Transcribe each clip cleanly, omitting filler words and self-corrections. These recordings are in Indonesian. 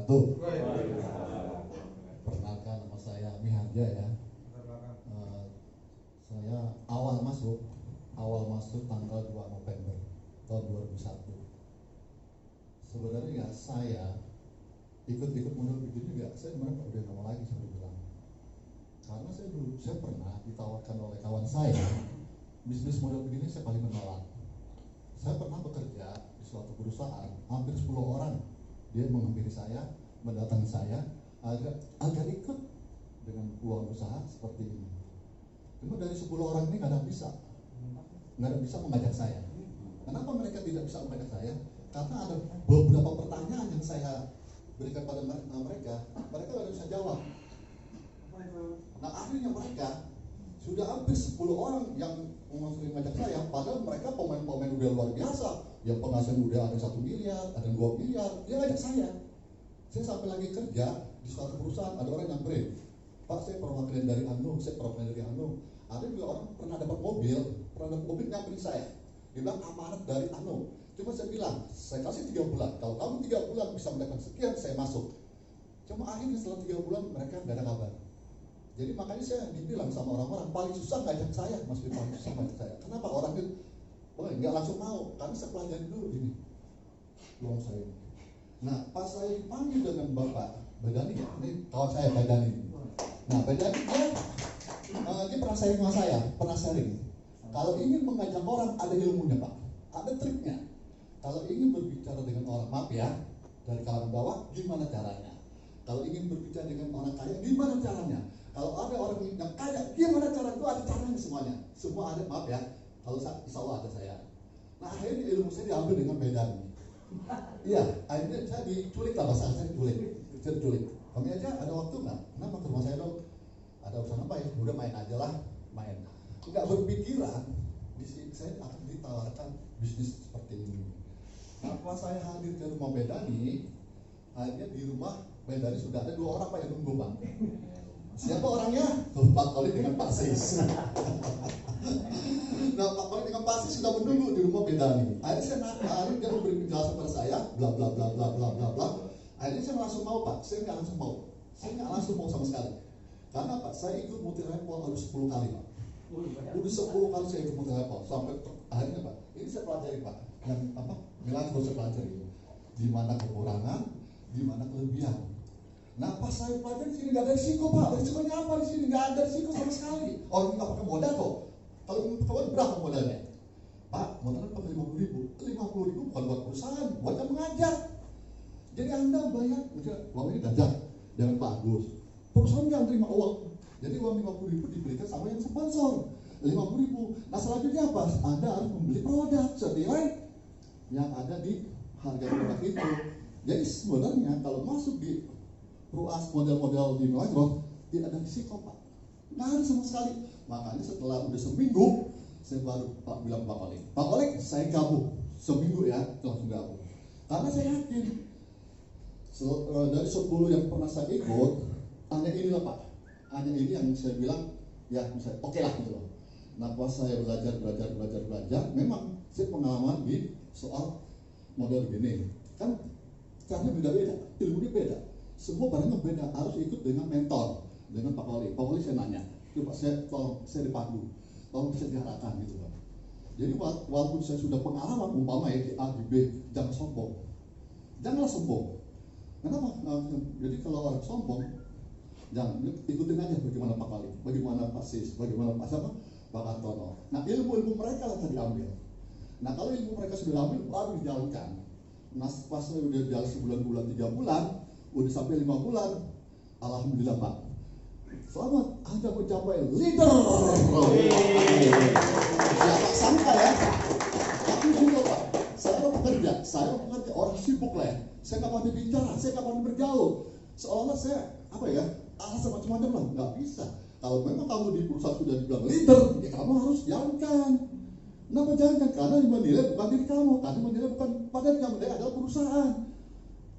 wabarakatuh. Perkenalkan, nama saya Miharja ya. Saya awal masuk tanggal 2 November tahun 2001. Sebenarnya saya ikut model begini juga, saya sebenarnya udah nggak mau lagi saya bilang. Karena saya pernah ditawarkan oleh kawan saya bisnis model begini, saya paling menolak. Saya pernah bekerja di suatu perusahaan, hampir 10 orang dia menghampiri saya, mendatangi saya agar ikut dengan peluang usaha seperti ini. Cuma dari 10 orang ini nggak ada bisa mengajak saya. Kenapa mereka tidak bisa mengajak saya? Karena ada beberapa pertanyaan yang saya berikan pada mereka nggak bisa jawab. Nah akhirnya mereka sudah hampir 10 orang yang mengajak saya, padahal mereka pemain-pemain udah luar biasa, yang penghasilan udah ada 1 miliar, ada 2 miliar, dia ngajak saya. Saya sampai lagi kerja di suatu perusahaan, ada orang yang nyamperin, Pak saya perwakilan dari Anu, ada juga orang pernah dapat mobil nyamperin saya, dia bilang amanat dari Anu. Cuma saya bilang, saya kasih 3 bulan, kalau kamu 3 bulan bisa mendapatkan sekian, saya masuk. Cuma akhirnya setelah 3 bulan mereka nggak ada kabar. Jadi makanya saya dibilang sama orang-orang paling susah ngajak saya, paling susah ngajak saya. Kenapa orang itu nggak langsung mau? Karena saya pelajari dulu ini peluang saya. Nah pas saya dipanggil dengan Bapak Badani, ini kawan saya Badani. Nah Badani dia pernah sharing sama saya, Kalau ingin mengajak orang ada ilmunya Pak, ada triknya. Kalau ingin berbicara dengan orang, maaf ya, dari kalangan bawah, gimana caranya? Kalau ingin berbicara dengan orang kaya, gimana caranya? Kalau ada orang yang kaya, gimana caranya? Itu ada caranya semuanya. Semua ada, maaf ya. Kalau insya Allah ada saya. Nah akhirnya ilmu saya diambil dengan Badani. Iya, akhirnya saya diculik lah, bahasa saya diculik. Kami aja ada waktu nggak? Kenapa ke rumah saya dong? Ada urusan apa ya? Udah main aja lah, main. Nggak berpikiran, di sini saya akan ditawarkan bisnis seperti ini. Nah, pas saya hadir ke rumah Badani, akhirnya di rumah Badani sudah ada 2 orang Pak yang nunggu Pak. Siapa orangnya? Pak Koli dengan Pak Sis. Nah Pak Koli dengan Pak Sis sudah menunggu di rumah Badani. Akhirnya dia memberi penjelasan pada saya, bla bla bla bla bla bla bla. Akhirnya saya langsung mau Pak, saya nggak langsung mau sama sekali. Karena Pak, saya ikut multi-level harus 10 kali Pak. Udah 10 kali saya ikut multi-level sampai akhirnya Pak, ini saya pelajari Pak. Yang bilang harus saya pelajari. Di mana kekurangan, di mana kelebihan. Nah pas saya pelajari di sini nggak ada risiko Pak. Risikonya apa di sini? Nggak ada risiko sama sekali. Orang ini nggak pakai modal kok. Kalau pakai berapa modalnya? Pak, modalnya pakai 50.000. 50.000 bukan buat perusahaan, buat yang mengajar. Jadi Anda bayar, uang ini gajah, jangan bagus. Perusahaan jangan terima uang. Jadi uang 50.000 diberikan sama yang sponsor. 50.000. Nah selanjutnya apa? Anda harus membeli produk senilai yang ada di harga produk itu. Jadi sebenarnya kalau masuk di ruas model-model di Microsoft tidak ada risiko Pak, nggak ada sama sekali. Makanya setelah udah seminggu saya baru bilang Pak Kolik saya gabung seminggu ya, langsung gabung. Karena saya yakin dari 10 yang pernah saya ikut hanya inilah Pak, hanya ini yang saya bilang ya bisa oke lah gitu loh. Nah pas saya belajar, memang saya pengalaman di soal model gini kan caranya beda-beda, ilmunya beda. Semua barangnya beda, harus ikut dengan mentor, dengan Pak Koli saya nanya, coba saya dipandu, tolong bisa diarahkan gitu Pak. Jadi walaupun saya sudah pengalaman umpama ya di A, di B, janganlah sombong. Kenapa? Jadi kalau orang sombong, jangan ikutin aja bagaimana Pak Koli, bagaimana Pak Sis, bagaimana Pak Kartono. Nah ilmu mereka lah tadi ambil. Nah kalau ilmu mereka sudah ambil, baru dijalankan. Nah pas saya udah jalan sebulan, 3 bulan, udah sampai 5 bulan, alhamdulillah Pak. Selamat Anda mencapai leader. Siapa sangka ya? Tapi juga Pak, saya pekerja orang sibuk lah ya. Saya nggak pandai bicara, saya nggak pandai bergaul. Seolah saya alasan macam-macam lah, nggak bisa. Kalau memang kamu di perusahaan sudah dibilang leader, ya kamu harus jalankan. Kenapa jalankan? Karena yang menilai bukan diri kamu, karena menilai bukan badan yang menilai adalah perusahaan.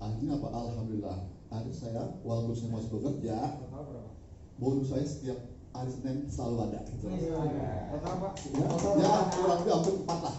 Akhirnya apa? Alhamdulillah. Akhirnya saya walaupun saya masih bekerja, bonus saya setiap hari Senin selalu ada. Gitu. Ya, kurang lebih hampir 4 lah.